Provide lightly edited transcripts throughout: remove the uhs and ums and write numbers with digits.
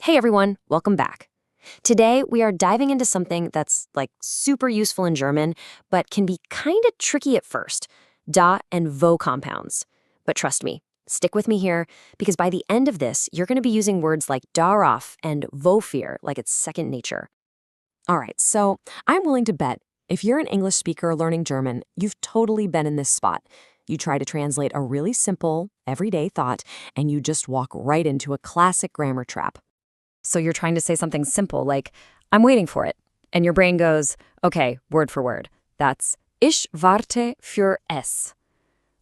Hey everyone, welcome back. Today we are diving into something that's like super useful in German, but can be kind of tricky at first, da and wo compounds. But trust me, stick with me here, because by the end of this, you're going to be using words like darauf and wofür like it's second nature. All right, so I'm willing to bet if you're an English speaker learning German, you've totally been in this spot. You try to translate a really simple, everyday thought, and you just walk right into a classic grammar trap. So you're trying to say something simple like, I'm waiting for it. And your brain goes, okay, word for word. That's Ich warte für es.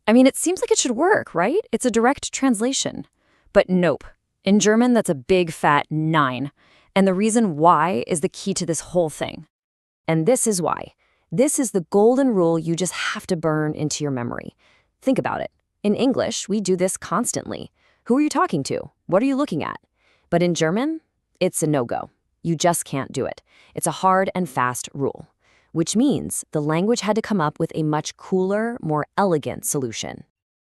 I mean, it seems like it should work, right? It's a direct translation. But nope. In German, that's a big fat 9. And the reason why is the key to this whole thing. And this is why. This is the golden rule you just have to burn into your memory. Think about it. In English, we do this constantly. Who are you talking to? What are you looking at? But in German, it's a no-go. You just can't do it. It's a hard and fast rule, which means the language had to come up with a much cooler, more elegant solution.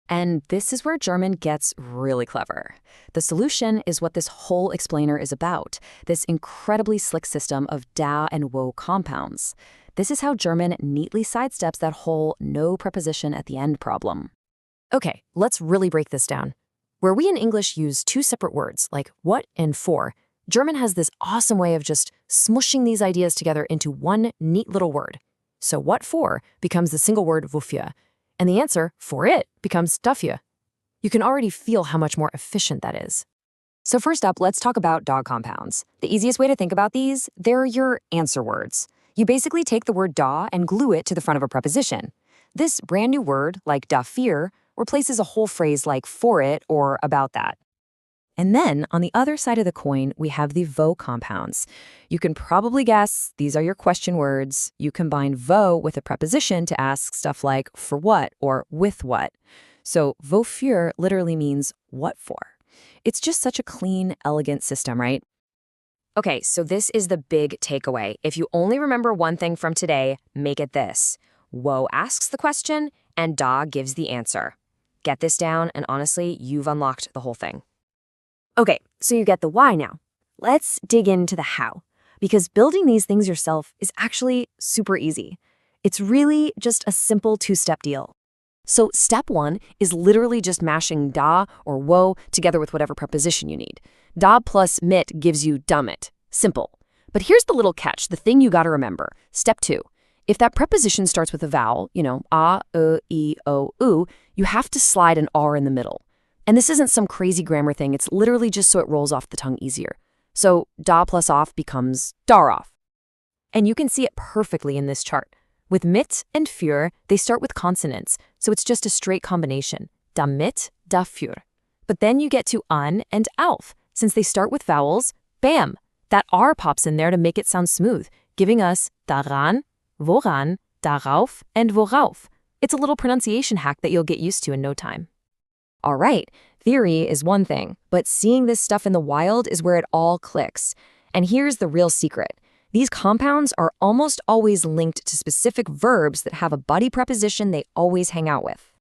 And this is where German gets really clever. The solution is what this whole explainer is about, this incredibly slick system of da and wo compounds. This is how German neatly sidesteps that whole no preposition at the end problem. Okay, let's really break this down. Where we in English use two separate words, like what and for, German has this awesome way of just smushing these ideas together into one neat little word. So what for becomes the single word wofür, and the answer for it becomes dafür. You can already feel how much more efficient that is. So first up, let's talk about da compounds. The easiest way to think about these, they're your answer words. You basically take the word da and glue it to the front of a preposition. This brand new word, like dafür, replaces a whole phrase like for it or about that. And then, on the other side of the coin, we have the wo compounds. You can probably guess these are your question words. You combine wo with a preposition to ask stuff like for what or with what. So wofür literally means what for. It's just such a clean, elegant system, right? Okay, so this is the big takeaway. If you only remember one thing from today, make it this. Wo asks the question, and da gives the answer. Get this down, and honestly, you've unlocked the whole thing. Okay, so you get the why now. Let's dig into the how, because building these things yourself is actually super easy. It's really just a simple two-step deal. So step 1 is literally just mashing da or wo together with whatever preposition you need. Da plus mit gives you damit. Simple. But here's the little catch, the thing you gotta remember. Step 2. If that preposition starts with a vowel, a, I, o, u, you have to slide an r in the middle. And this isn't some crazy grammar thing, it's literally just so it rolls off the tongue easier. So da plus off becomes darauf. And you can see it perfectly in this chart. With mit and für, they start with consonants, so it's just a straight combination. Damit, dafür. But then you get to an and auf. Since they start with vowels, bam! That r pops in there to make it sound smooth, giving us daran, woran, darauf, and worauf. It's a little pronunciation hack that you'll get used to in no time. All right, theory is one thing, but seeing this stuff in the wild is where it all clicks. And here's the real secret. These compounds are almost always linked to specific verbs that have a buddy preposition they always hang out with.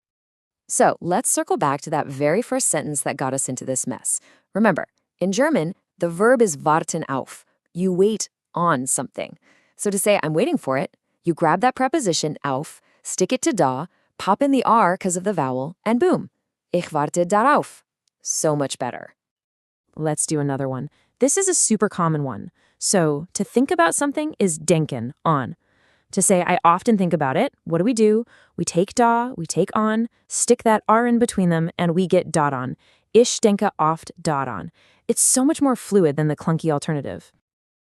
So let's circle back to that very first sentence that got us into this mess. Remember, in German, the verb is warten auf. You wait on something. So to say I'm waiting for it, you grab that preposition auf, stick it to da, pop in the r because of the vowel, and boom. Ich warte darauf. So much better. Let's do another one. This is a super common one. So, to think about something is denken, on. To say I often think about it, what do? We take da, we take on, stick that r in between them, and we get daran. Ich denke oft daran. It's so much more fluid than the clunky alternative.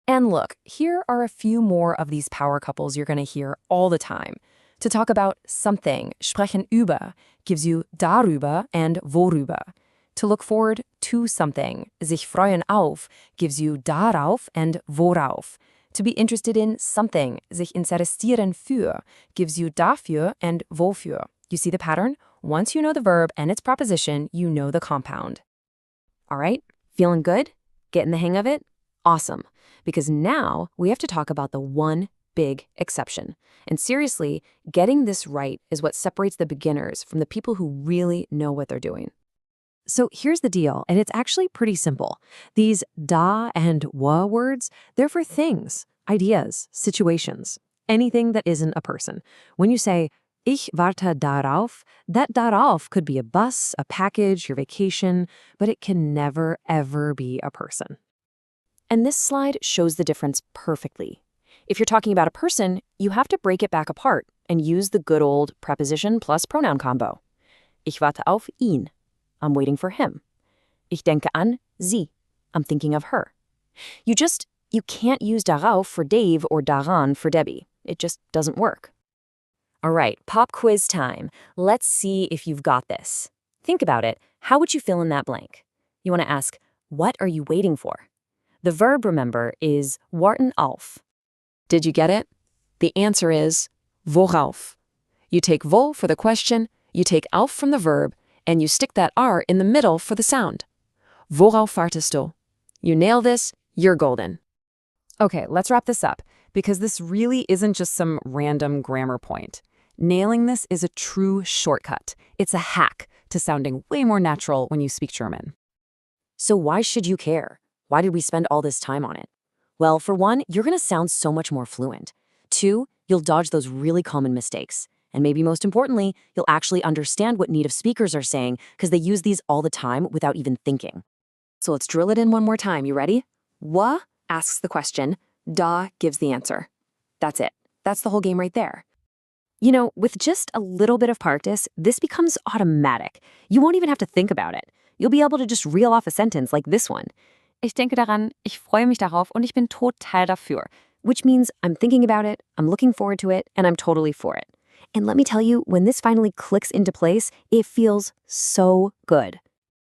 And look, here are a few more of these power couples you're going to hear all the time. To talk about something, sprechen über, gives you darüber and worüber. To look forward to something, sich freuen auf, gives you darauf and worauf. To be interested in something, sich interessieren für, gives you dafür and wofür. You see the pattern? Once you know the verb and its proposition, you know the compound. All right, feeling good? Getting the hang of it? Awesome, because now we have to talk about the one big exception. And seriously, getting this right is what separates the beginners from the people who really know what they're doing. So here's the deal, and it's actually pretty simple. These da and wa words, they're for things, ideas, situations, anything that isn't a person. When you say, Ich warte darauf, that darauf could be a bus, a package, your vacation, but it can never, ever be a person. And this slide shows the difference perfectly. If you're talking about a person, you have to break it back apart and use the good old preposition plus pronoun combo. Ich warte auf ihn. I'm waiting for him. Ich denke an sie. I'm thinking of her. You can't use darauf for Dave or daran for Debbie. It just doesn't work. All right, pop quiz time. Let's see if you've got this. Think about it. How would you fill in that blank? You want to ask, what are you waiting for? The verb, remember, is warten auf. Did you get it? The answer is worauf. You take wo for the question, you take auf from the verb, and you stick that R in the middle for the sound. Worauf wartest du? You nail this, you're golden. Okay, let's wrap this up, because this really isn't just some random grammar point. Nailing this is a true shortcut. It's a hack to sounding way more natural when you speak German. So why should you care? Why did we spend all this time on it? Well, for one, you're going to sound so much more fluent. Two, you'll dodge those really common mistakes. And maybe most importantly, you'll actually understand what native speakers are saying because they use these all the time without even thinking. So let's drill it in one more time. You ready? Wa asks the question, da gives the answer. That's it. That's the whole game right there. You know, with just a little bit of practice, this becomes automatic. You won't even have to think about it. You'll be able to just reel off a sentence like this one. Ich denke daran, ich freue mich darauf und ich bin total dafür. Which means I'm thinking about it, I'm looking forward to it, and I'm totally for it. And let me tell you, when this finally clicks into place, it feels so good.